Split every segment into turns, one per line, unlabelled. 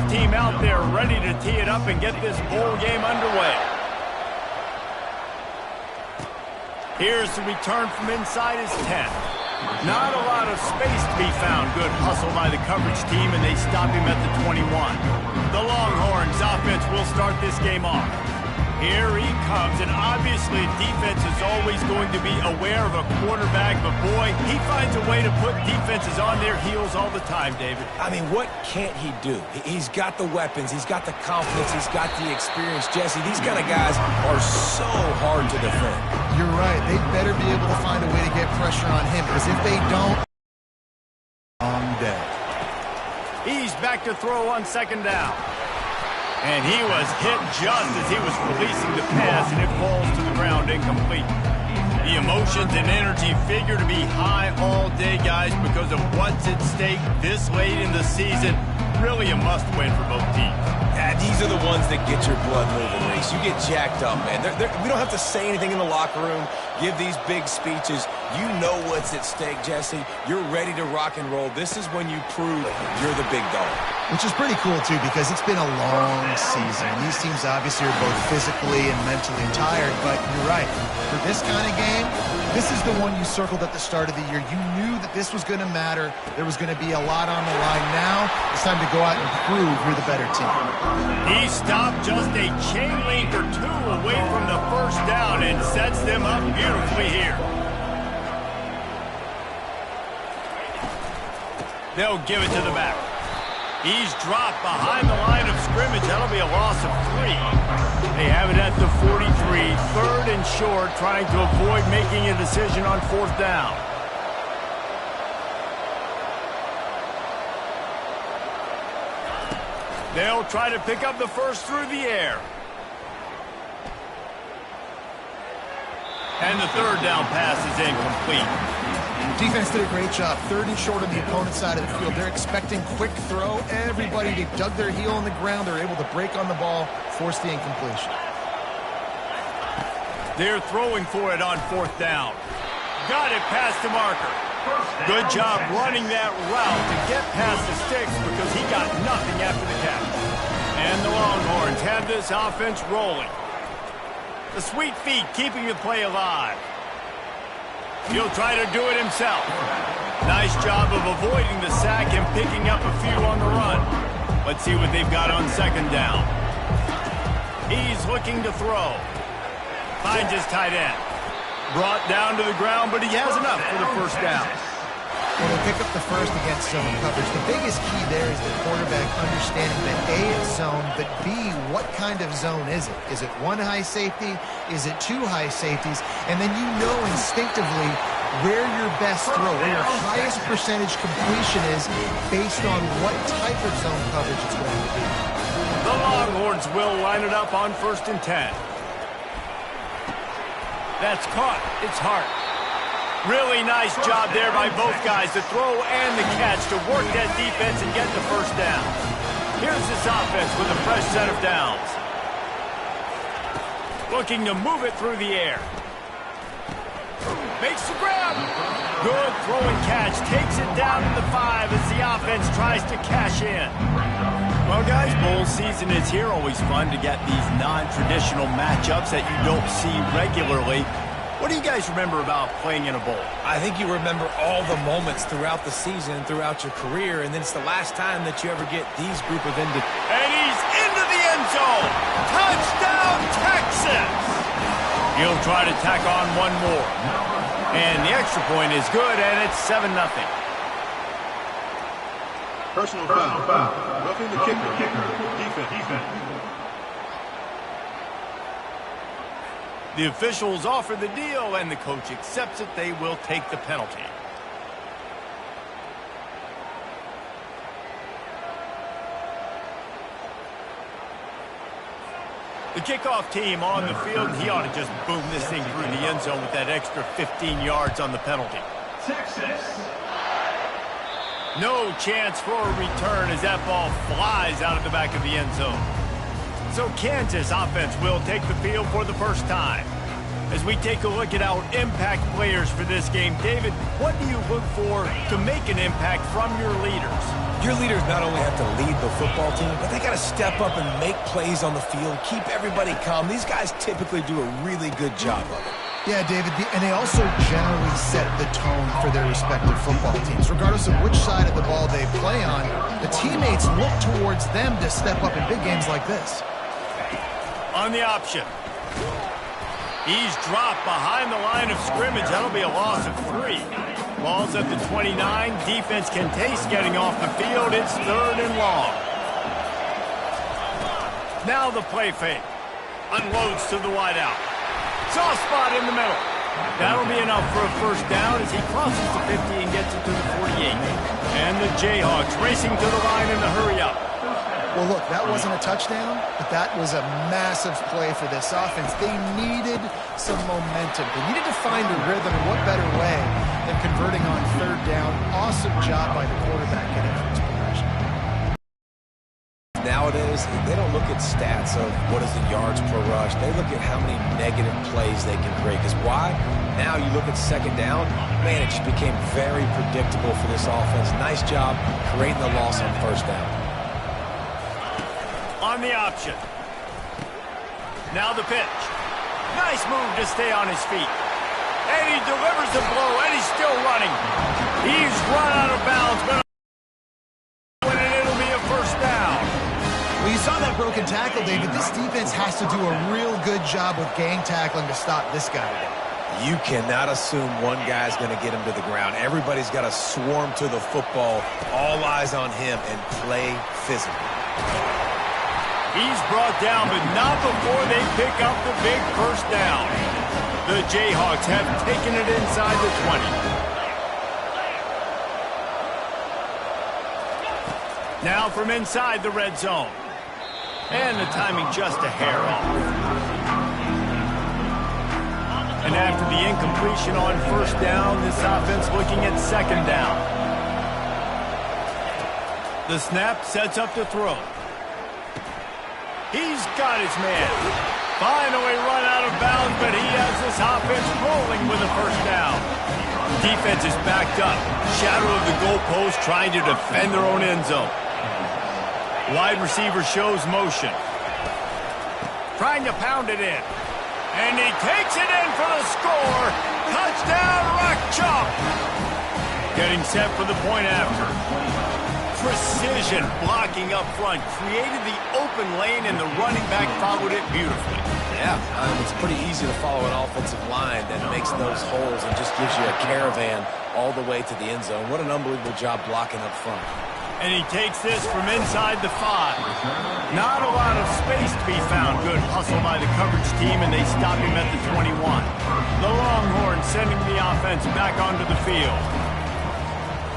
team out there ready to tee it up and get this bowl game underway. Here's the return from inside his 10. Not a lot of space to be found. Good hustle by the coverage team, and they stop him at the 21. The Longhorns offense will start this game off. Here he comes, and obviously defense is always going to be aware of a quarterback, but boy, he finds a way to put defenses on their heels all the time, David.
I mean, what can't he do? He's got the weapons, he's got the confidence, he's got the experience. Jesse, these kind of guys are so hard to defend.
You're right. They better be able to find a way to get pressure on him, because if they don't, long day.
He's back to throw on second down. And he was hit just as he was releasing the pass, and it falls to the ground incomplete. The emotions and energy figure to be high all day, guys, because of what's at stake this late in the season. Really a must-win for both teams.
Yeah, these are the ones that get your blood moving, Reese. You get jacked up, man. We don't have to say anything in the locker room, give these big speeches. You know what's at stake, Jesse. You're ready to rock and roll. This is when you prove you're the big dog.
Which is pretty cool, too, because it's been a long season. These teams obviously are both physically and mentally tired, but you're right. For this kind of game, this is the one you circled at the start of the year. You knew that this was going to matter. There was going to be a lot on the line. Now it's time to go out and prove you're the better team.
He stopped just a chain link or two away from the first down and sets them up beautifully here. They'll give it to the back. He's dropped behind the line of scrimmage. That'll be a loss of 3. They have it at the 43, 3rd and short, trying to avoid making a decision on 4th down. They'll try to pick up the first through the air. And the 3rd down pass is incomplete.
Defense did a great job. 3rd and short on the opponent's side of the field. They're expecting quick throw. Everybody, they dug their heel on the ground. They're able to break on the ball, force the incompletion.
They're throwing for it on 4th down. Got it past the marker. Good job running that route to get past the sticks because he got nothing after the catch. And the Longhorns have this offense rolling. The sweet feet keeping the play alive. He'll try to do it himself. Nice job of avoiding the sack and picking up a few on the run. Let's see what they've got on 2nd down. He's looking to throw. Finds his tight end. Brought down to the ground, but he has enough for the first down.
Well, they pick up the first against zone coverage. The biggest key there is the quarterback understanding that A, it's zone, but B, what kind of zone is it? Is it 1 high safety? Is it 2 high safeties? And then you know instinctively where your best throw, where your highest percentage completion is based on what type of zone coverage it's going to be.
The Longhorns will line it up on 1st and 10. That's caught. It's Hart. Really nice job there by both guys, the throw and the catch, to work that defense and get the first down. Here's this offense with a fresh set of downs. Looking to move it through the air. Makes the grab. Good throw and catch. Takes it down to the 5 as the offense tries to cash in. Well, guys, bowl season is here. Always fun to get these non-traditional matchups that you don't see regularly. What do you guys remember about playing in a bowl?
I think you remember all the moments throughout the season, throughout your career, and then it's the last time that you ever get these group of individuals.
And he's into the end zone. Touchdown, Texas! He'll try to tack on one more. And the extra point is good, and it's 7-0.
Personal foul. Roughing the kicker. Defense.
The officials offer the deal, and the coach accepts it. They will take the penalty. The kickoff team on the field, he ought to just boom this thing through the end zone with that extra 15 yards on the penalty.
Texas.
No chance for a return as that ball flies out of the back of the end zone. So Kansas offense will take the field for the first time. As we take a look at our impact players for this game, David, what do you look for to make an impact from your leaders?
Your leaders not only have to lead the football team, but they got to step up and make plays on the field, keep everybody calm. These guys typically do a really good job of it.
Yeah, David, and they also generally set the tone for their respective football teams. Regardless of which side of the ball they play on, the teammates look towards them to step up in big games like this.
On the option. He's dropped behind the line of scrimmage. That'll be a loss of 3. Ball's at the 29. Defense can taste getting off the field. It's 3rd and long. Now the play fake. Unloads to the wideout. Soft spot in the middle. That'll be enough for a first down as he crosses the 50 and gets it to the 48. And the Jayhawks racing to the line in the hurry up.
Well, look, that wasn't a touchdown, but that was a massive play for this offense. They needed some momentum. They needed to find a rhythm, and what better way than converting on 3rd down. Awesome job by the quarterback getting for his progression.
Nowadays, they don't look at stats of what is the yards per rush. They look at how many negative plays they can create. Because why? Now you look at 2nd down, man, it just became very predictable for this offense. Nice job creating the loss on 1st down.
On the option. Now the pitch. Nice move to stay on his feet. And he delivers the blow, and he's still running. He's run out of bounds, but it'll be a first down.
Well, you saw that broken tackle, David. This defense has to do a real good job with gang tackling to stop this guy today.
You cannot assume one guy's going to get him to the ground. Everybody's got to swarm to the football, all eyes on him, and play physical.
He's brought down, but not before they pick up the big first down. The Jayhawks have taken it inside the 20. Now from inside the red zone. And the timing just a hair off. And after the incompletion on 1st down, this offense looking at 2nd down. The snap sets up the throw. He's got his man. Finally run out of bounds, but he has this offense rolling with a first down. Defense is backed up. Shadow of the goalpost trying to defend their own end zone. Wide receiver shows motion. Trying to pound it in. And he takes it in for the score. Touchdown, Rock Chalk. Getting set for the point after. Precision blocking up front, created the open lane, and the running back followed it beautifully.
Yeah, it's pretty easy to follow an offensive line that makes those holes and just gives you a caravan all the way to the end zone. What an unbelievable job blocking up front.
And he takes this from inside the 5. Not a lot of space to be found. Good hustle by the coverage team, and they stop him at the 21. The Longhorns sending the offense back onto the field.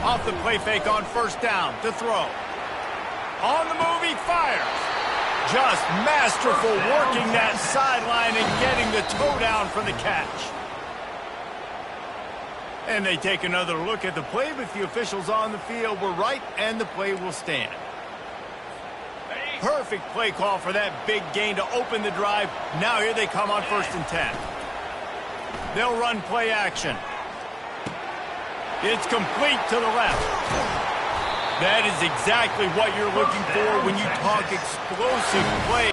Off the play fake on 1st down to throw. On the move, he fires. Just masterful working that sideline and getting the toe down for the catch. And they take another look at the play, but the officials on the field were right, and the play will stand. Perfect play call for that big gain to open the drive. Now here they come on 1st and 10. They'll run play action. It's complete to the left. That is exactly what you're looking for when you talk explosive play.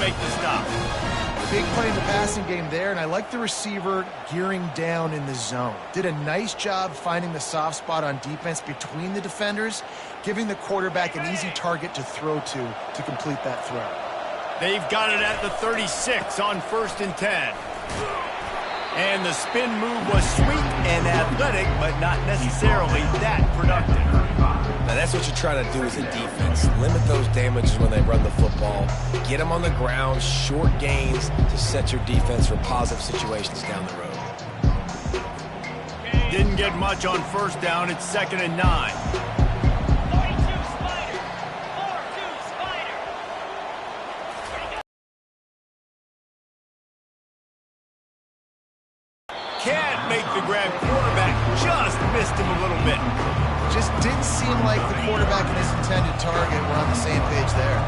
make the stop.
Big play in the passing game there, and I like the receiver gearing down in the zone. Did a nice job finding the soft spot on defense between the defenders, giving the quarterback an easy target to throw to complete that throw.
They've got it at the 36 on 1st and 10. And the spin move was sweet and athletic, but not necessarily that productive.
Now that's what you're trying to do as a defense. Limit those damages when they run the football. Get them on the ground, short gains to set your defense for positive situations down the road.
Didn't get much on 1st down. It's 2nd and 9. Can't make the grab. Quarterback just missed him a little bit.
Just didn't seem like the quarterback and his intended target were on the same page there.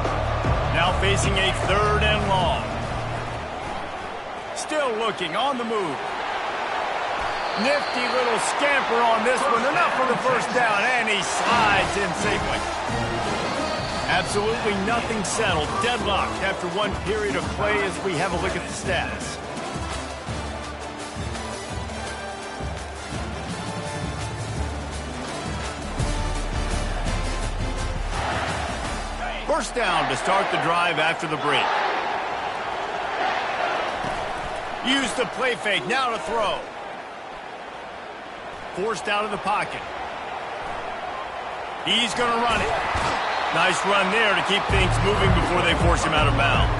Now facing a 3rd and long. Still looking on the move. Nifty little scamper on this one. Enough for the 1st down, and he slides in safely. Absolutely nothing settled. Deadlocked after one period of play as we have a look at the stats. First down to start the drive after the break. Use the play fake, now to throw. Forced out of the pocket. He's going to run it. Nice run there to keep things moving before they force him out of bounds.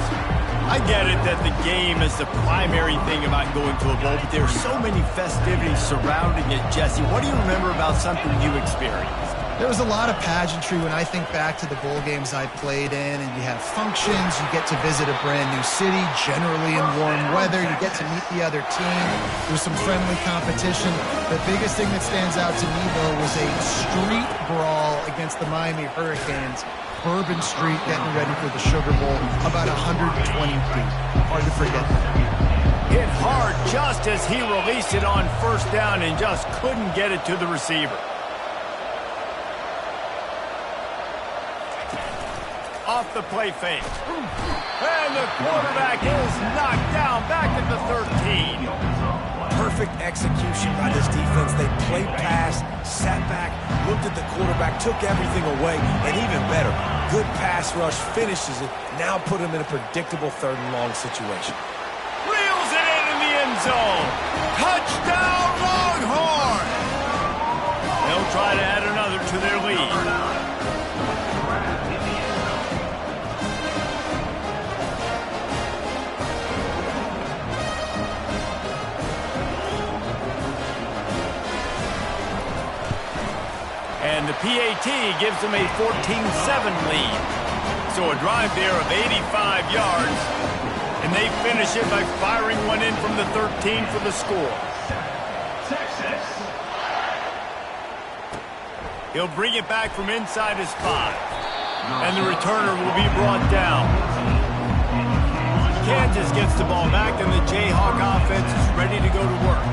I get it that the game is the primary thing about going to a bowl, but there are so many festivities surrounding it. Jesse, what do you remember about something you experienced?
There was a lot of pageantry when I think back to the bowl games I played in, and you have functions, you get to visit a brand new city, generally in warm weather, you get to meet the other team, there's some friendly competition. The biggest thing that stands out to me, though, was a street brawl against the Miami Hurricanes. Bourbon Street getting ready for the Sugar Bowl, about 120 feet. Hard to forget that.
Hit hard just as he released it on 1st down and just couldn't get it to the receiver. Off the play fake. And the quarterback is knocked down back at the 13.
Perfect execution by this defense. They played pass, sat back, looked at the quarterback, took everything away, and even better, good pass rush, finishes it, now put him in a predictable 3rd and long situation.
Reels it in the end zone. Touchdown, Longhorn! They'll try to add another to their lead. And the PAT gives them a 14-7 lead. So a drive there of 85 yards. And they finish it by firing one in from the 13 for the score. He'll bring it back from inside his 5. And the returner will be brought down. Kansas gets the ball back, and the Jayhawk offense is ready to go to work.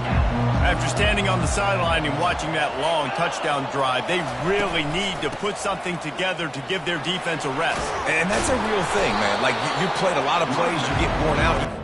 After standing on the sideline and watching that long touchdown drive, they really need to put something together to give their defense a rest.
And that's a real thing, man. Like, you played a lot of plays, you get worn out.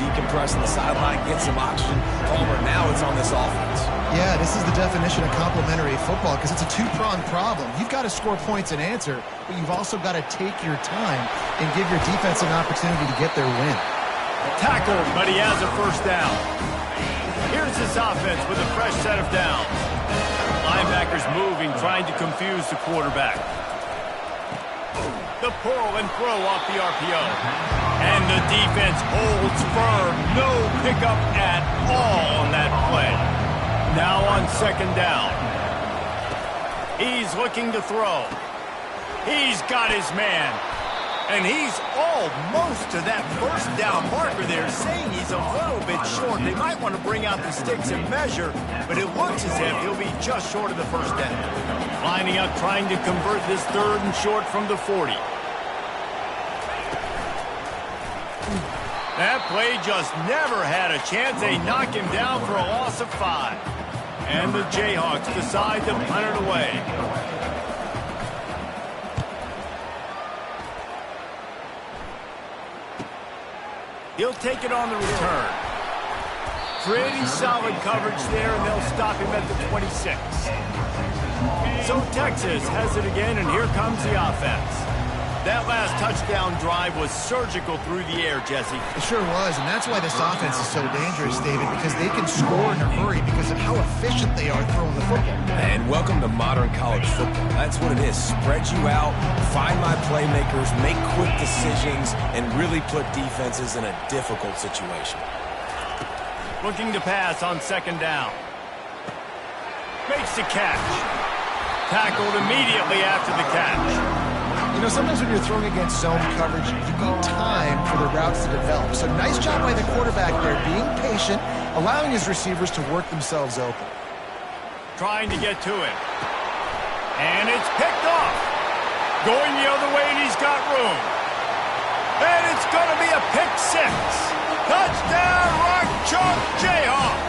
decompress on the sideline, get some oxygen. Palmer, now it's on this offense.
Yeah, this is the definition of complementary football because it's a two-pronged problem. You've got to score points and answer, but you've also got to take your time and give your defense an opportunity to get their win.
Tackled, but he has a first down. Here's this offense with a fresh set of downs. Linebackers moving, trying to confuse the quarterback. The pull and throw off the RPO. And the defense holds firm. No pickup at all on that play. Now on second down. He's looking to throw. He's got his man. And he's almost to that first down marker there, saying he's a little bit short. They might want to bring out the sticks and measure, but it looks as if he'll be just short of the first down. Lining up, trying to convert this third and short from the 40. That play just never had a chance. They knock him down for a loss of 5. And the Jayhawks decide to punt it away. He'll take it on the return. Pretty solid coverage there, and they'll stop him at the 26. So Texas has it again, and here comes the offense. That last touchdown drive was surgical through the air, Jesse.
It sure was, and that's why this offense is so dangerous, David, because they can score in a hurry because of how efficient they are throwing the football.
And welcome to modern college football. That's what it is. Spread you out, find my playmakers, make quick decisions, and really put defenses in a difficult situation.
Looking to pass on second down. Makes the catch. Tackled immediately after the catch.
You know, sometimes when you're throwing against zone coverage, you need time for the routes to develop. So nice job by the quarterback there, being patient, allowing his receivers to work themselves open.
Trying to get to it. And it's picked off. Going the other way, and he's got room. And it's going to be a pick 6. Touchdown, Rock Chalk Jayhawk.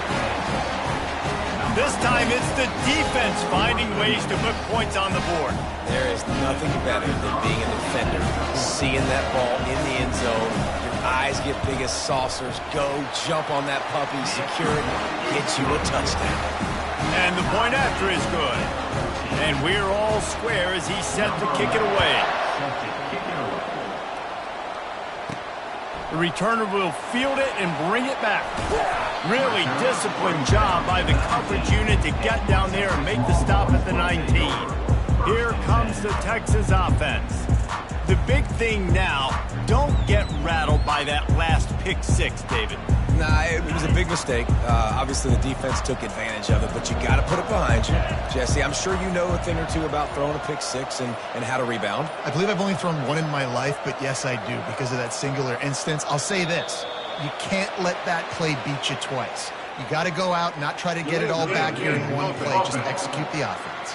This time it's the defense finding ways to put points on the board.
There is nothing better than being a defender, seeing that ball in the end zone. Your eyes get big as saucers. Go, jump on that puppy, secure it, get you a touchdown.
And the point after is good. And we're all square as he's set to kick it away. The returner will field it and bring it back. Really disciplined job by the coverage unit to get down there and make the stop at the 19. Here comes the Texas offense. The big thing now, don't get rattled by that last pick 6, David.
Nah, it was a big mistake. Obviously, the defense took advantage of it, but you got to put it behind you. Jesse, I'm sure you know a thing or two about throwing a pick 6 and how to rebound.
I believe I've only thrown one in my life, but yes, I do because of that singular instance. I'll say this. You can't let that play beat you twice. You got to go out, not try to get it all back here in one play. Just execute the offense.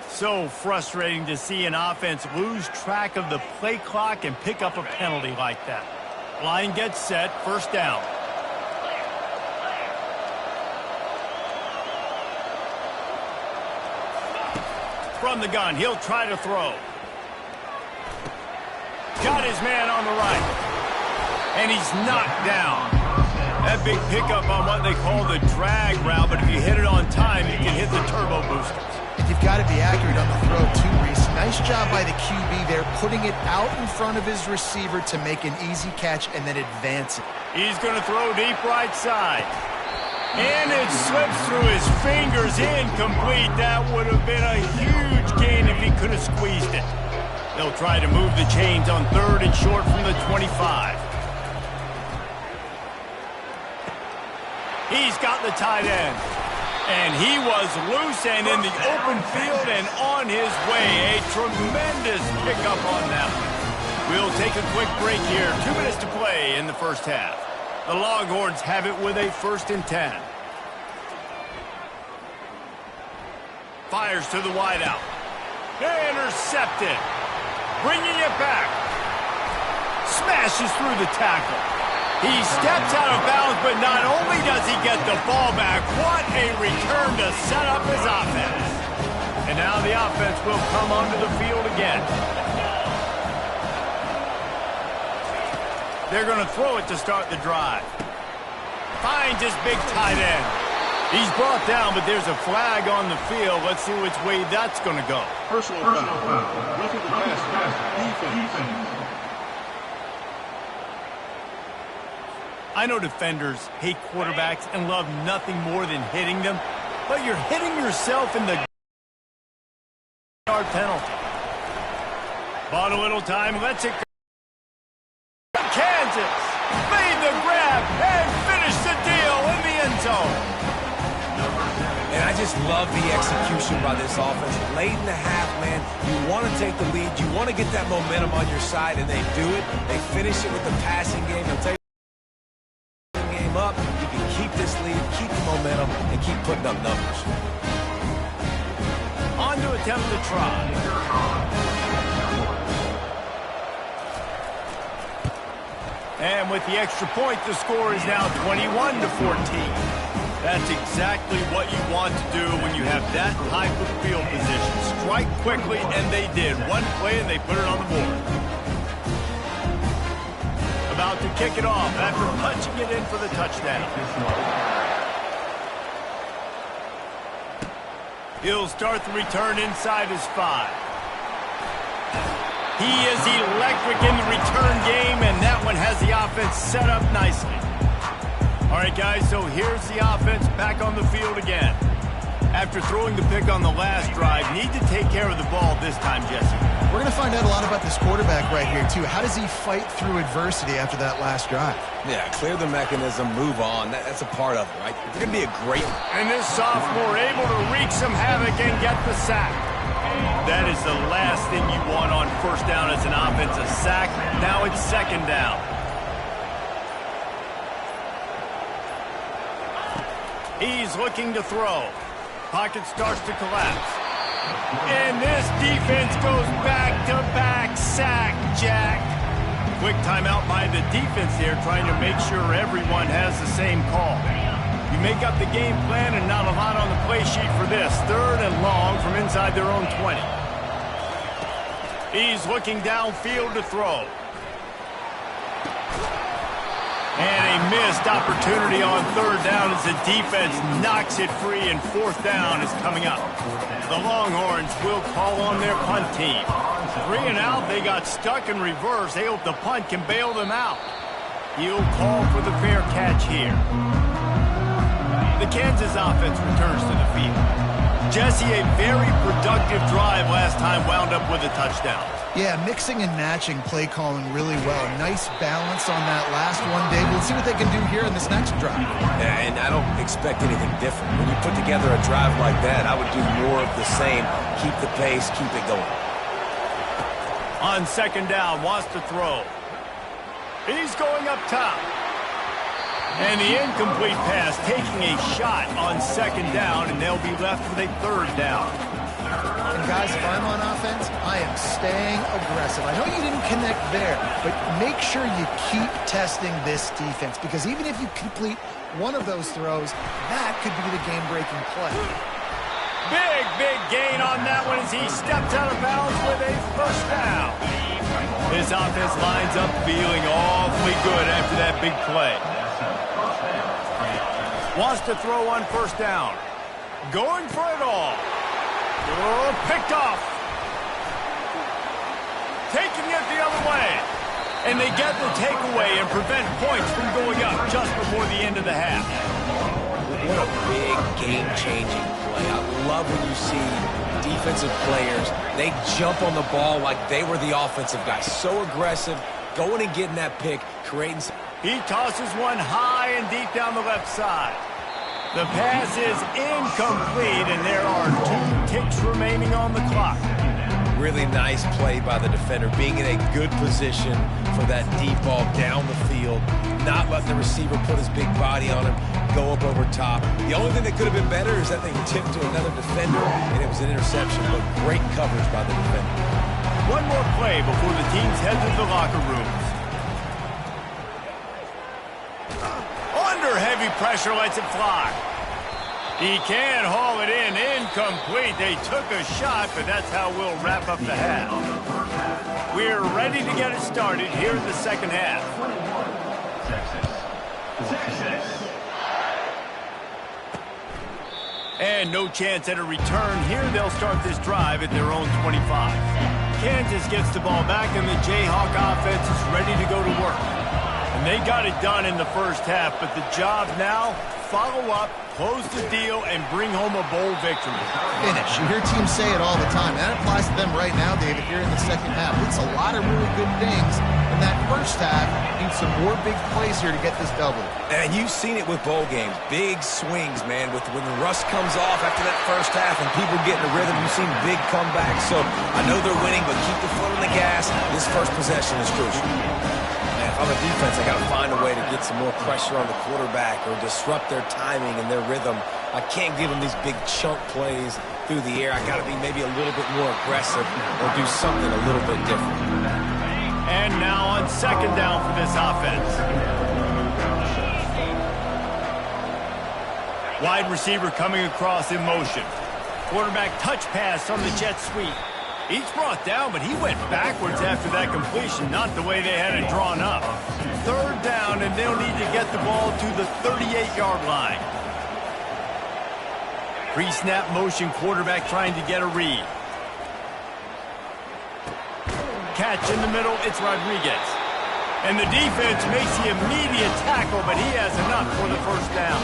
So frustrating to see an offense lose track of the play clock and pick up a penalty like that. Line gets set, first down. From the gun, he'll try to throw. Got his man on the right. And he's knocked down. That big pickup on what they call the drag route, but if you hit it on time, you can hit the turbo boosters.
And you've got to be accurate on the throw too, Reese. Nice job by the QB there, putting it out in front of his receiver to make an easy catch and then advance it.
He's going to throw deep right side. And it slips through his fingers, incomplete. That would have been a huge gain if he could have squeezed it. They'll try to move the chains on third and short from the 25. He's got the tight end. And he was loose and in the open field and on his way. A tremendous pickup on that one. We'll take a quick break here. 2 minutes to play in the first half. The Longhorns have it with a 1st and 10. Fires to the wideout. Intercepted. Bringing it back. Smashes through the tackle. He steps out of bounds, but not only does he get the ball back, what a return to set up his offense. And now the offense will come onto the field again. They're going to throw it to start the drive. Finds his big tight end. He's brought down, but there's a flag on the field. Let's see which way that's going to go.
Personal foul. Roughing the passer. Defense.
I know defenders hate quarterbacks and love nothing more than hitting them, but you're hitting yourself in the yard penalty. Bought a little time, lets it go. Kansas made the grab and finished the deal in the end zone.
And I just love the execution by this offense. Late in the half, man, you want to take the lead. You want to get that momentum on your side, and they do it. They finish it with the passing game. They'll take the game up. You can keep this lead, keep the momentum, and keep putting up numbers.
On to attempt the try. And with the extra point, the score is now 21-14. That's exactly what you want to do when you have that type of field position. Strike quickly, and they did. One play, and they put it on the board. About to kick it off after punching it in for the touchdown. He'll start the return inside his 5. He is electric in the return game, and that one has the offense set up nicely. All right, guys, so here's the offense back on the field again. After throwing the pick on the last drive, need to take care of the ball this time, Jesse.
We're going to find out a lot about this quarterback right here, too. How does he fight through adversity after that last drive?
Yeah, clear the mechanism, move on. That's a part of it, right? It's going to be a great...
And this sophomore able to wreak some havoc and get the sack. That is the last thing you want on first down as an offense, a sack. Now it's second down. He's looking to throw. Pocket starts to collapse. And this defense goes back-to-back sack, Jack. Quick timeout by the defense there, trying to make sure everyone has the same call. You make up the game plan and not a lot on the play sheet for this. 3rd and long from inside their own 20. He's looking downfield to throw. And a missed opportunity on 3rd down as the defense knocks it free, and 4th down is coming up. The Longhorns will call on their punt team. 3 and out, they got stuck in reverse. They hope the punt can bail them out. He'll call for the fair catch here. The Kansas offense returns to the field. Jesse, a very productive drive last time wound up with a touchdown.
Yeah, mixing and matching play calling really well. Nice balance on that last one, Dave. We'll see what they can do here in this next drive.
Yeah, and I don't expect anything different. When you put together a drive like that, I would do more of the same. Keep the pace, keep it going.
On second down, wants to throw. He's going up top. And the incomplete pass taking a shot on second down, and they'll be left with a 3rd down.
And guys, if I'm on offense, I am staying aggressive. I know you didn't connect there, but make sure you keep testing this defense, because even if you complete one of those throws, that could be the game-breaking play.
Big gain on that one as he steps out of bounds with a 1st down. This offense lines up feeling awfully good after that big play. Wants to throw on 1st down. Going for it all. Oh, picked off. Taking it the other way. And they get the takeaway and prevent points from going up just before the end of the half.
What a big game-changing play. I love when you see defensive players, they jump on the ball like they were the offensive guys. So aggressive, going and getting that pick, creating some...
He tosses one high and deep down the left side. The pass is incomplete, and there are 2 ticks remaining on the clock.
Really nice play by the defender, being in a good position for that deep ball down the field, not letting the receiver put his big body on him, go up over top. The only thing that could have been better is that they tipped to another defender, and it was an interception, but great coverage by the defender.
One more play before the teams head to the locker rooms. Under heavy pressure, lets it fly. He can haul it in. Incomplete. They took a shot, but that's how we'll wrap up the half. We're ready to get it started here in the second half. And no chance at a return here. They'll start this drive at their own 25. Kansas gets the ball back, and the Jayhawk offense is ready to go to work. And they got it done in the first half, but the job now, follow up, close the deal, and bring home a bowl victory.
Finish. You hear teams say it all the time. That applies to them right now, David, here in the second half. It's a lot of really good things. And that first half needs some more big plays here to get this double.
And you've seen it with bowl games. Big swings, man. When the rust comes off after that first half and people get in a rhythm, you've seen big comebacks. So I know they're winning, but keep the foot on the gas. This first possession is crucial. If I'm a defense, I got to find a way to get some more pressure on the quarterback or disrupt their timing and their rhythm. I can't give them these big chunk plays through the air. I got to be maybe a little bit more aggressive or do something a little bit different.
And now on second down for this offense. Wide receiver coming across in motion. Quarterback touch pass on the jet sweep. He's brought down, but he went backwards after that completion, not the way they had it drawn up. Third down, and they'll need to get the ball to the 38-yard line. Pre-snap motion, quarterback trying to get a read. Catch in the middle, it's Rodriguez. And the defense makes the immediate tackle, but he has enough for the first down.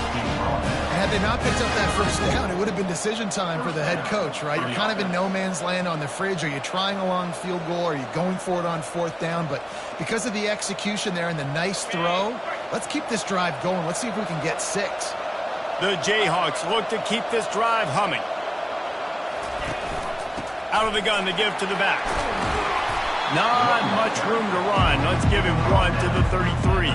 Had they not picked up that first down, it would have been decision time for the head coach, right? You're kind of in no man's land on the fridge. Are you trying a long field goal? Are you going for it on fourth down? But because of the execution there and the nice throw, let's keep this drive going. Let's see if we can get 6.
The Jayhawks look to keep this drive humming. Out of the gun, they give to the back. Not much room to run. Let's give him 1 to the 33.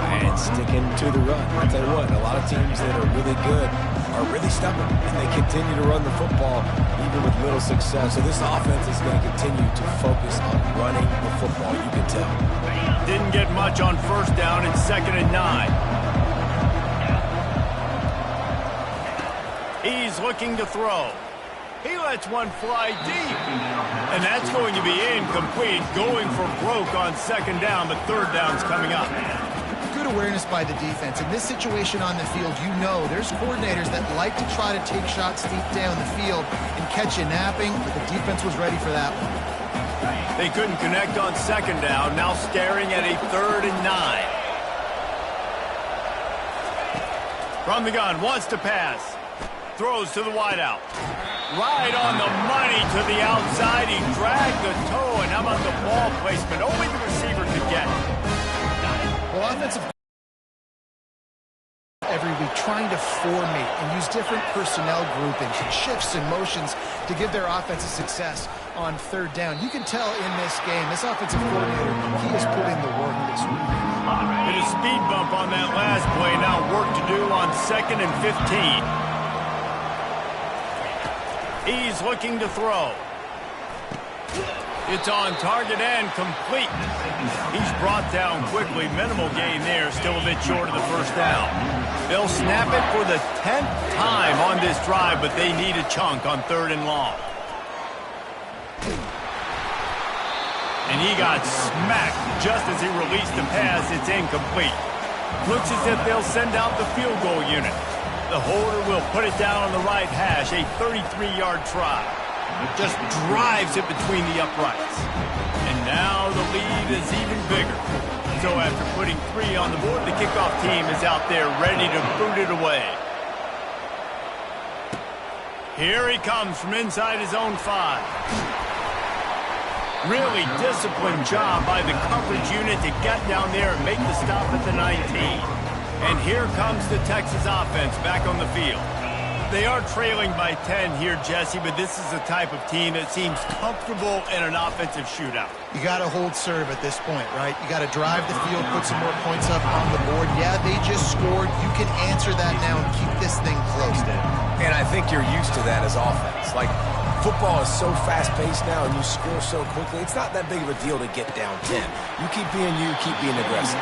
And sticking to the run. I'll tell you what, a lot of teams that are really good are really stubborn, and they continue to run the football even with little success. So this offense is going to continue to focus on running the football, you can tell.
Didn't get much on first down and 2nd and 9. He's looking to throw. He lets one fly deep. And that's going to be incomplete, going for broke on 2nd down, but 3rd down's coming up.
Good awareness by the defense. In this situation on the field, you know there's coordinators that like to try to take shots deep down the field and catch you napping, but the defense was ready for that one.
They couldn't connect on 2nd down, now staring at a 3rd and 9. From the gun, wants to pass. Throws to the wideout. Right on the money to the outside. He dragged the toe, and how about the ball placement? Only the receiver could get it.
Well, offensive every week trying to formate and use different personnel groupings and shifts and motions to give their offense a success on 3rd down. You can tell in this game, this offensive coordinator, he has put in the work this week.
Did a speed bump on that last play. Now work to do on 2nd and 15. He's looking to throw. It's on target and complete. He's brought down quickly. Minimal gain there. Still a bit short of the first down. They'll snap it for the 10th time on this drive, but they need a chunk on 3rd and long. And he got smacked just as he released the pass. It's incomplete. Looks as if they'll send out the field goal unit. The holder will put it down on the right hash, a 33-yard try. Just drives it between the uprights. And now the lead is even bigger. So after putting 3 on the board, the kickoff team is out there ready to boot it away. Here he comes from inside his own 5. Really disciplined job by the coverage unit to get down there and make the stop at the 19. And here comes the Texas offense back on the field. They are trailing by 10 here, Jesse, but this is the type of team that seems comfortable in an offensive shootout.
You got to hold serve at this point, right? You got to drive the field, put some more points up on the board. Yeah, they just scored. You can answer that now and keep this thing close, Dave.
And I think you're used to that as offense. Like, football is so fast-paced now and you score so quickly, it's not that big of a deal to get down 10. You keep being aggressive.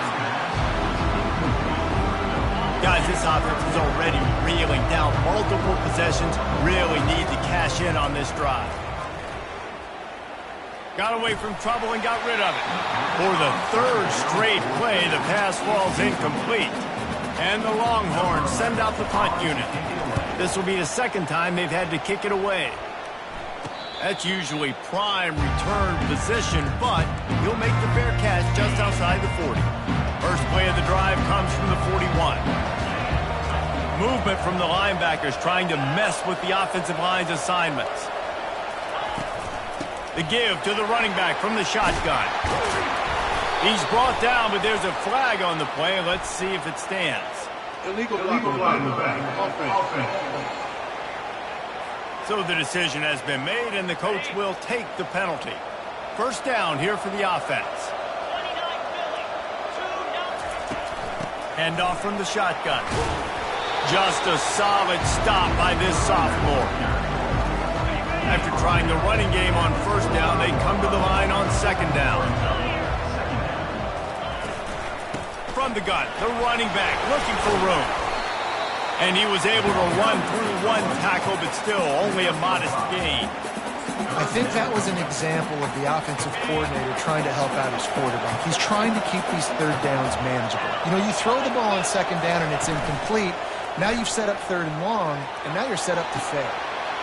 Guys, this offense is already reeling down multiple possessions. Really need to cash in on this drive. Got away from trouble and got rid of it. For the third straight play, the pass falls incomplete. And the Longhorns send out the punt unit. This will be the second time they've had to kick it away. That's usually prime return position, but he'll make the fair catch just outside the 40. First play of the drive comes from the 41. Movement from the linebackers trying to mess with the offensive line's assignments. The give to the running back from the shotgun. He's brought down, but there's a flag on the play. Let's see if it stands.
Illegal block in the back. Offense.
So the decision has been made, and the coach will take the penalty. First down here for the offense. Handoff from the shotgun. Just a solid stop by this sophomore. After trying the running game on first down, they come to the line on second down. From the gun, the running back looking for room. And he was able to run through one tackle, but still only a modest gain.
I think that was an example of the offensive coordinator trying to help out his quarterback. He's trying to keep these third downs manageable. You know, you throw the ball on second down and it's incomplete. Now you've set up third and long, and now you're set up to fail.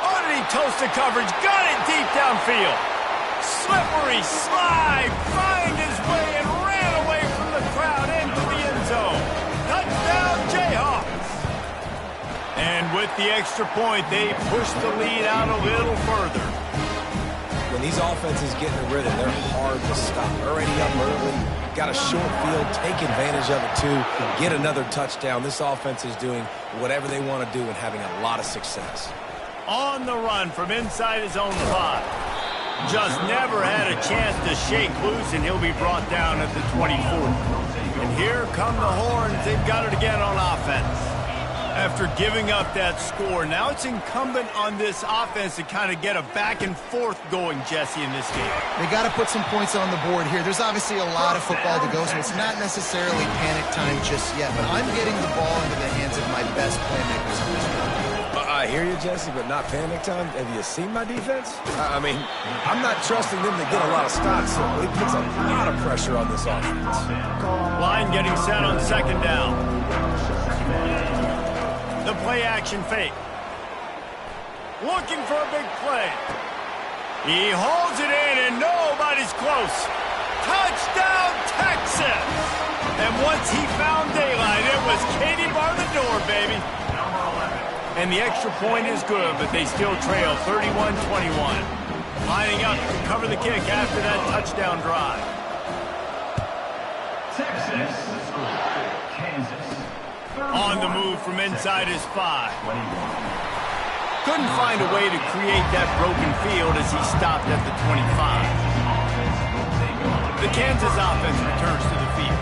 Oh, did he toast the coverage? Got it deep downfield. Slippery slide. Find his way and ran away from the crowd into the end zone. Touchdown, Jayhawks. And with the extra point, they push the lead out a little further.
When these offenses get in a rhythm, they're hard to stop. Already up early, got a short field, take advantage of it too, get another touchdown. This offense is doing whatever they want to do and having a lot of success.
On the run from inside his own 5. Just never had a chance to shake loose, and he'll be brought down at the 24. And here come the Horns. They've got it again on offense. After giving up that score, now it's incumbent on this offense to kind of get a back and forth going, Jesse, in this game.
They got to put some points on the board here. There's obviously a lot of football to go, so it's not necessarily panic time just yet, but I'm getting the ball into the hands of my best playmakers in this game.
I hear you, Jesse, but not panic time. Have you seen my defense? I mean, I'm not trusting them to get a lot of stops, so it puts a lot of pressure on this offense.
Line getting set on second down. The play action fake. Looking for a big play. He holds it in and nobody's close. Touchdown, Texas! And once he found daylight, it was Katie bar the door, baby. And the extra point is good, but they still trail 31-21. Lining up to cover the kick after that touchdown drive.
Texas, Kansas.
On the move from inside his 5. Couldn't find a way to create that broken field as he stopped at the 25. The Kansas offense returns to the field.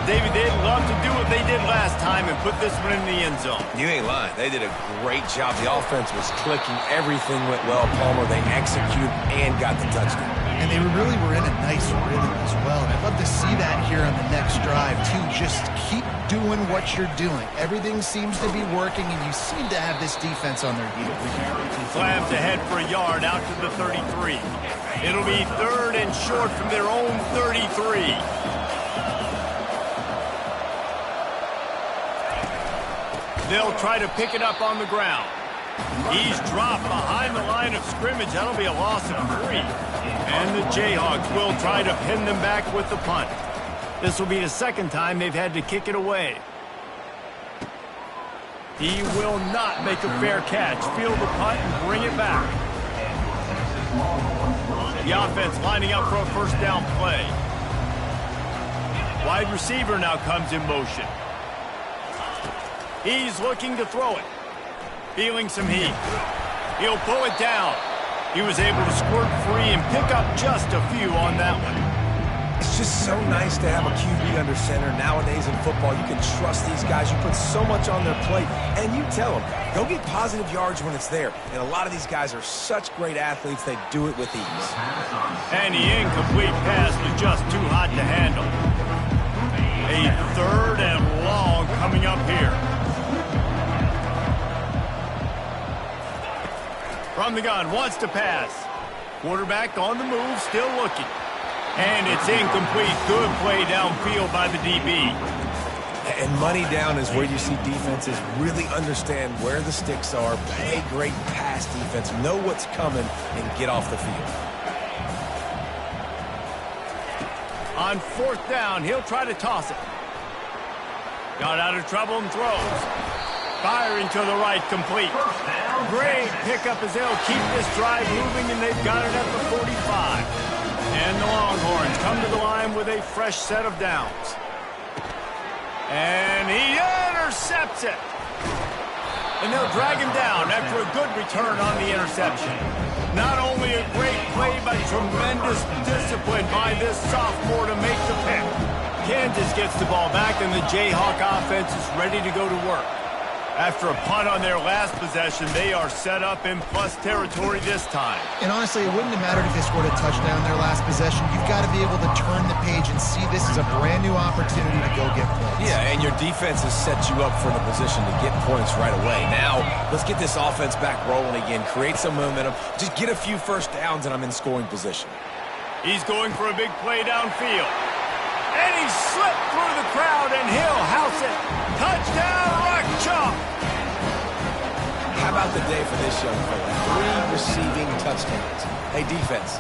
David, they'd love to do what they did last time and put this one in the end zone.
You ain't lying. They did a great job. The offense was clicking. Everything went well, Palmer. They executed and got the touchdown.
And they really were in a nice rhythm as well. And I'd love to see that here on the next drive, too. Just keep doing what you're doing. Everything seems to be working, and you seem to have this defense on their heels.
Slams ahead for a yard out to the 33. It'll be third and short from their own 33. They'll try to pick it up on the ground. He's dropped behind the line of scrimmage. That'll be a loss of 3. And the Jayhawks will try to pin them back with the punt. This will be the second time they've had to kick it away. He will not make a fair catch. Field the punt and bring it back. The offense lining up for a first down play. Wide receiver now comes in motion. He's looking to throw it. Feeling some heat. He'll pull it down. He was able to squirt free and pick up just a few on that one.
It's just so nice to have a QB under center. Nowadays in football, you can trust these guys. You put so much on their plate, and you tell them, go get positive yards when it's there. And a lot of these guys are such great athletes, they do it with ease.
And the incomplete pass was just too hot to handle. A 3rd and long coming up here. From the gun, wants to pass. Quarterback on the move, still looking. And it's incomplete. Good play downfield by the DB.
And money down is where you see defenses really understand where the sticks are, play great pass defense, know what's coming, and get off the field.
On 4th down, he'll try to toss it. Got out of trouble and throws. Firing to the right, complete. Great pickup as they'll keep this drive moving, and they've got it at the 45. And the Longhorns come to the line with a fresh set of downs. And he intercepts it. And they'll drag him down after a good return on the interception. Not only a great play, but tremendous discipline by this sophomore to make the pick. Kansas gets the ball back, and the Jayhawk offense is ready to go to work. After a punt on their last possession, they are set up in plus territory this time.
And honestly, it wouldn't have mattered if they scored a touchdown their last possession. You've got to be able to turn the page and see this as a brand new opportunity to go get points.
Yeah, and your defense has set you up for the position to get points right away. Now, let's get this offense back rolling again, create some momentum, just get a few first downs, and I'm in scoring position.
He's going for a big play downfield. And he slipped through the crowd, and he'll house it. Touchdown, Rock Chalk!
How about the day for this young fella? 3 receiving touchdowns. Hey, defense,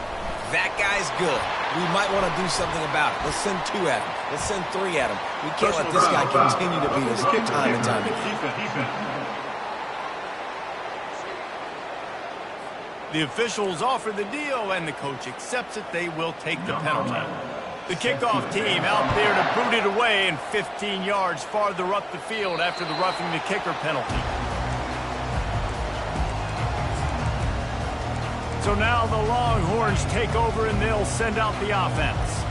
that guy's good. We might want to do something about it. Let's send 2 at him. Let's send 3 at him. We can't let this guy continue to beat us time and time again.
The officials offer the deal, and the coach accepts it. They will take the penalty. The kickoff team out there to boot it away, and 15 yards farther up the field after the roughing the kicker penalty. So now the Longhorns take over, and they'll send out the offense.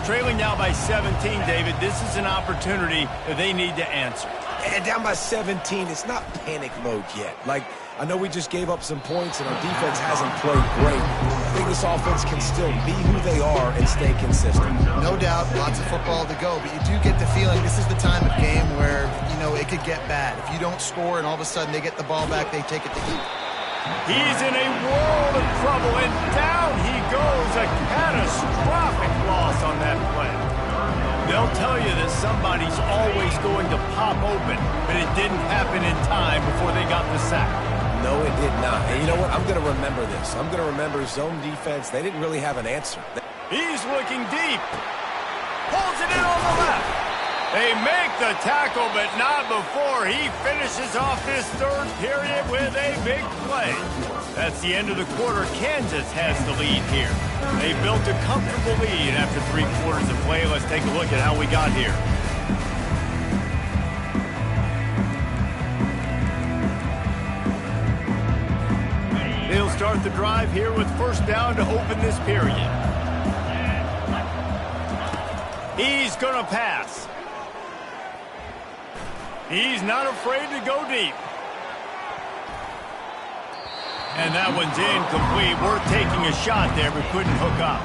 Trailing now by 17, David, this is an opportunity that they need to answer.
And down by 17, it's not panic mode yet. Like, I know we just gave up some points, and our defense hasn't played great. I think this offense can still be who they are and stay consistent.
No doubt, lots of football to go, but you do get the feeling this is the time of game where, you know, it could get bad. If you don't score and all of a sudden they get the ball back, they take it to heat.
He's in a world of trouble, and down he goes. A catastrophic loss on that play. They'll tell you that somebody's always going to pop open, but it didn't happen in time before they got the sack.
No, it did not. And you know what? I'm going to remember this. I'm going to remember zone defense. They didn't really have an answer.
He's looking deep. Pulls it in on the left. They make the tackle, but not before he finishes off this 3rd period with a big play. That's the end of the quarter. Kansas has the lead here. They built a comfortable lead after 3 quarters of play. Let's take a look at how we got here. They'll start the drive here with 1st down to open this period. He's going to pass. He's not afraid to go deep. And that one's incomplete. We're taking a shot there, but couldn't hook up.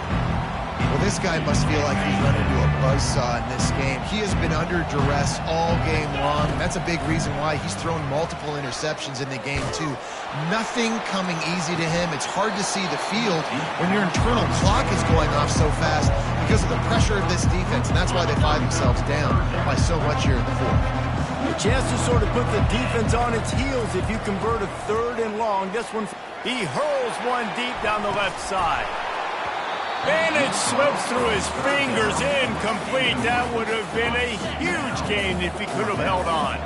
Well, this guy must feel like he's run into a buzzsaw in this game. He has been under duress all game long, and that's a big reason why he's thrown multiple interceptions in the game, too. Nothing coming easy to him. It's hard to see the field when your internal clock is going off so fast because of the pressure of this defense, and that's why they find themselves down by so much here in the 4th.
A chance to sort of put the defense on its heels if you convert a 3rd and long. This one, he hurls one deep down the left side. And it slips through his fingers, incomplete. That would have been a huge gain if he could have held on.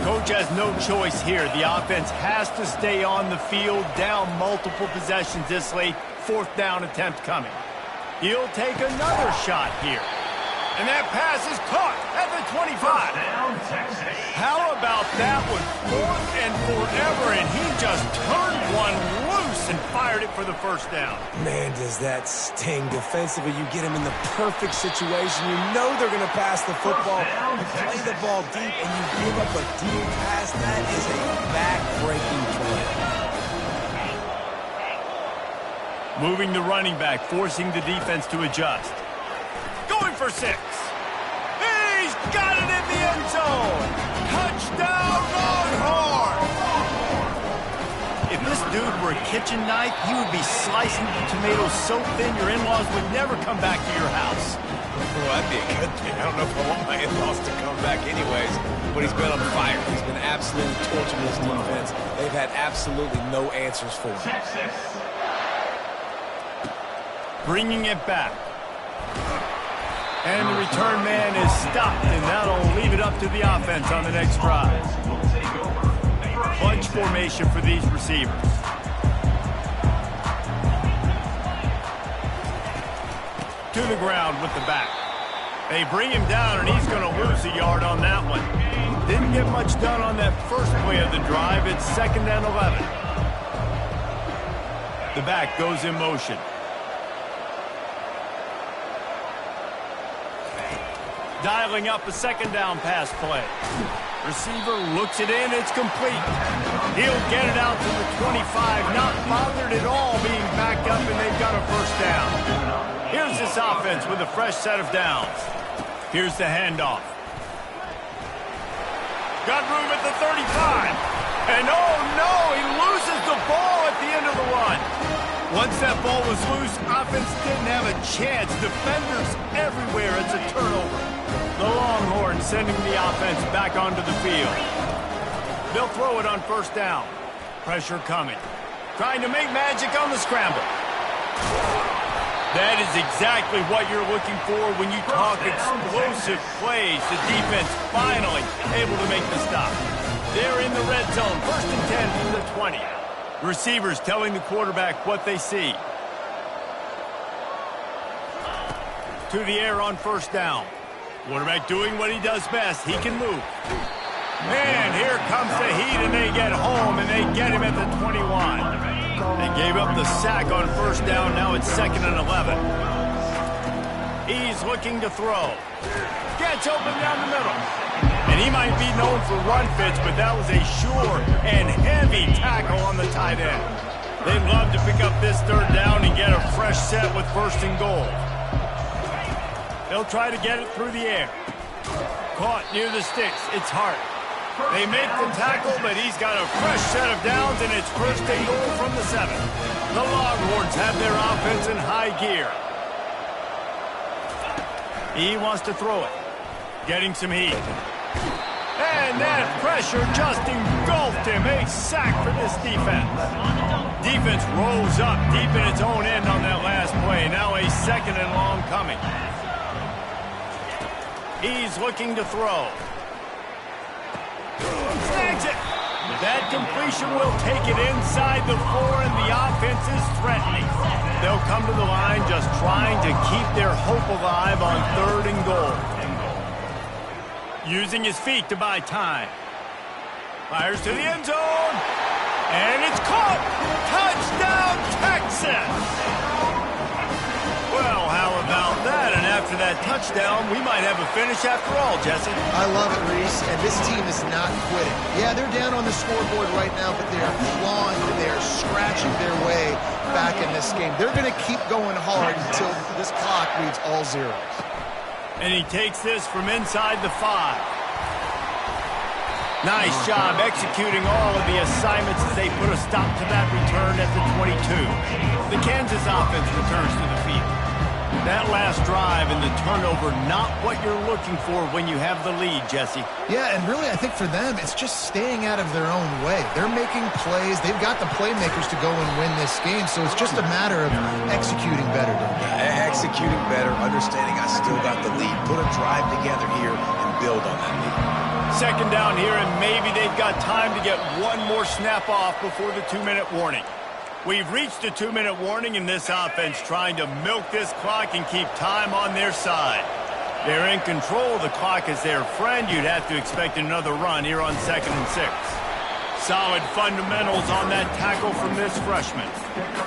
Coach has no choice here. The offense has to stay on the field, down multiple possessions this late. 4th down attempt coming. He'll take another shot here. And that pass is caught at the 25. How about that one? 4th and forever, and he just turned one loose and fired it for the 1st down.
Man, does that sting. Defensively, you get him in the perfect situation. You know they're going to pass the football. You play the ball deep, and you give up a deep pass. That is a back-breaking play.
Moving the running back, forcing the defense to adjust. Going for 6. He's Got it in the end zone. Touchdown, Longhorn. If this dude were a kitchen knife, he would be slicing the tomatoes so thin your in-laws would never come back to your house.
Well, that'd be a good thing. I don't know if I want my in-laws to come back anyways, but he's been on fire. He's been absolutely torching this defense. They've had absolutely no answers for him.
Bringing it back. And the return man is stopped, and that'll leave it up to the offense on the next drive. Bunch formation for these receivers. To the ground with the back. They bring him down, and he's going to lose a yard on that one. Didn't get much done on that first play of the drive. It's 2nd and 11. The back goes in motion. Dialing up a 2nd down pass play. Receiver looks it in. It's complete. He'll get it out to the 25. Not bothered at all being backed up, and they've got a 1st down. Here's this offense with a fresh set of downs. Here's the handoff. Got room at the 35. And oh no, he loses the ball at the end of the run. Once that ball was loose, offense didn't have a chance. Defenders everywhere. It's a turnover. The Longhorns sending the offense back onto the field. They'll throw it on 1st down. Pressure coming. Trying to make magic on the scramble. That is exactly what you're looking for when you talk explosive plays. The defense finally able to make the stop. They're in the red zone. 1st and 10 from the 20. Receivers telling the quarterback what they see. To the air on 1st down. Quarterback doing what he does best. He can move. And here comes the heat, and they get home, and they get him at the 21. They gave up the sack on 1st down. Now it's 2nd and 11. He's looking to throw. Gets open down the middle. And he might be known for run fits, but that was a sure and heavy tackle on the tight end. They'd love to pick up this 3rd down and get a fresh set with 1st and goal. They'll try to get it through the air. Caught near the sticks. It's Hart. They make the tackle, but he's got a fresh set of downs, and it's 1st and goal from the 7. The Longhorns have their offense in high gear. He wants to throw it. Getting some heat. And that pressure just engulfed him. A sack for this defense. Defense rolls up deep in its own end on that last play. Now a 2nd and long coming. He's looking to throw. Snags it. That completion will take it inside the 4, and the offense is threatening. They'll come to the line just trying to keep their hope alive on 3rd and goal. Using his feet to buy time. Fires to the end zone. And it's caught. Touchdown, Texas. Well, how about that? And after that touchdown, we might have a finish after all, Jesse.
I love it, Reese, and this team is not quitting. Yeah, they're down on the scoreboard right now, but they are clawing and they are scratching their way back in this game. They're going to keep going hard until this clock reads all zeros.
And he takes this from inside the 5. Nice job executing all of the assignments as they put a stop to that return at the 22. The Kansas offense returns to the field. That last drive and the turnover, not what you're looking for when you have the lead, Jesse.
Yeah, and really I think for them, it's just staying out of their own way. They're making plays. They've got the playmakers to go and win this game, so it's just a matter of executing better.
Executing better, understanding I still got the lead. Put a drive together here and build on that lead.
2nd down here, and maybe they've got time to get one more snap off before the 2-minute warning. We've reached the 2-minute warning, and this offense trying to milk this clock and keep time on their side. They're in control of the clock as their friend. You'd have to expect another run here on 2nd and 6. Solid fundamentals on that tackle from this freshman.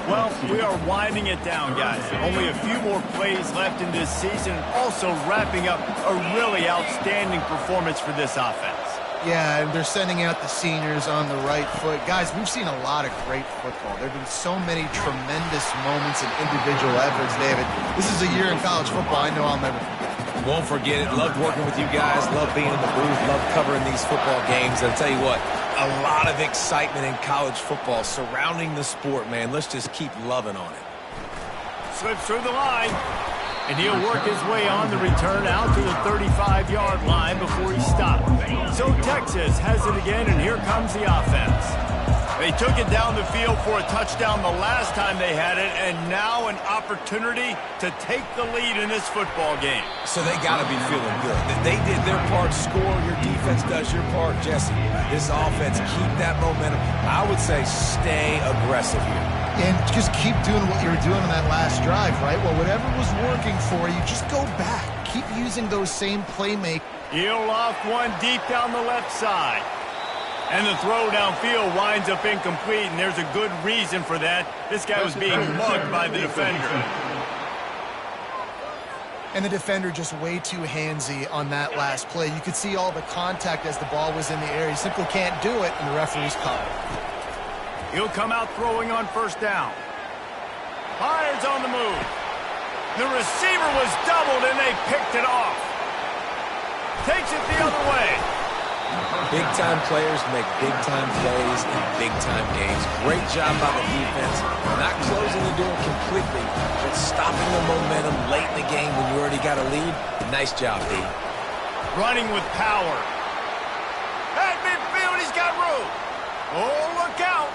Well, we are winding it down, guys. Only a few more plays left in this season. Also wrapping up a really outstanding performance for this offense.
Yeah, and they're sending out the seniors on the right foot. Guys, we've seen a lot of great football. There have been so many tremendous moments and individual efforts, David. This is a year in college football I know I'll never forget.
Won't forget it. Loved working with you guys. Loved being in the booth. Loved covering these football games. I'll tell you what, a lot of excitement in college football surrounding the sport, man. Let's just keep loving on it.
Slips through the line. And he'll work his way on the return out to the 35-yard line before he stopped. So Texas has it again, and here comes the offense. They took it down the field for a touchdown the last time they had it, and now an opportunity to take the lead in this football game.
So they got to be feeling good. They did their part, score. Your defense does your part, Jesse. This offense, keep that momentum. I would say stay aggressive here.
And just keep doing what you were doing on that last drive, right? Well, whatever was working for you, just go back. Keep using those same playmakers.
He'll loft one deep down the left side. And the throw downfield winds up incomplete, and there's a good reason for that. This guy was being mugged by the defender.
And the defender just way too handsy on that last play. You could see all the contact as the ball was in the air. He simply can't do it, and the referee's caught it.
He'll come out throwing on first down. Fires on the move. The receiver was doubled, and they picked it off. Takes it the other way.
Big-time players make big-time plays in big-time games. Great job by the defense. Not closing the door completely, but stopping the momentum late in the game when you already got a lead. Nice job, D.
Running with power. At midfield, he's got room. Oh, look out.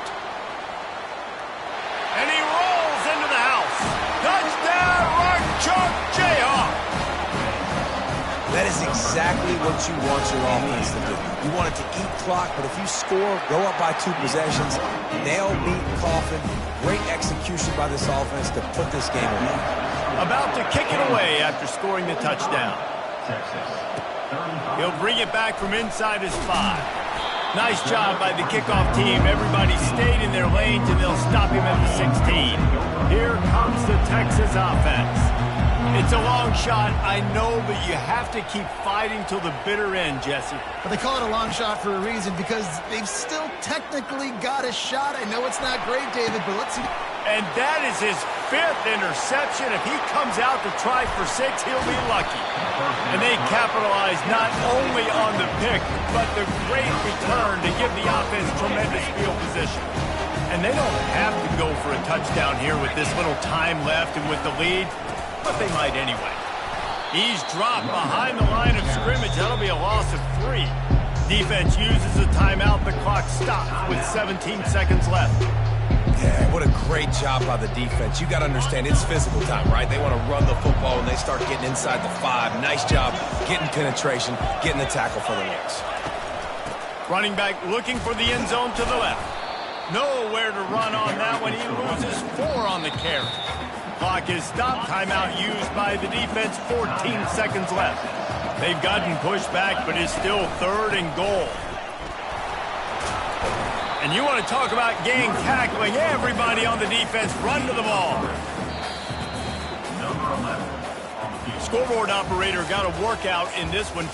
And he rolls into the house. Touchdown, Rock Chalk Jayhawk.
That is exactly what you want your offense to do. You want it to eat clock, but if you score, go up by 2 possessions, nail, beat, coffin. Great execution by this offense to put this game away.
About to kick it away after scoring the touchdown. He'll bring it back from inside his 5. Nice job by the kickoff team. Everybody stayed in their lanes, and they'll stop him at the 16. Here comes the Texas offense. It's a long shot, I know, but you have to keep fighting till the bitter end, Jesse.
But they call it a long shot for a reason, because they've still technically got a shot. I know it's not great, David, but let's see.
And that is his 5th interception. If he comes out to try for 6, he'll be lucky. And they capitalize not only on the pick, but the great return to give the offense tremendous field position. And they don't have to go for a touchdown here with this little time left and with the lead, but they might anyway. He's dropped behind the line of scrimmage. That'll be a loss of 3. Defense uses a timeout. The clock stops with 17 seconds left.
Yeah, what a great job by the defense. You got to understand, it's physical time, right? They want to run the football when they start getting inside the 5. Nice job getting penetration, getting the tackle for the loss.
Running back looking for the end zone to the left. Nowhere to run on that one. He loses 4 on the carry. Clock is stopped. Timeout used by the defense. 14 seconds left. They've gotten pushed back, but it's still 3rd and goal. And you want to talk about gang tackling. Everybody on the defense run to the ball. Scoreboard operator got a workout in this one.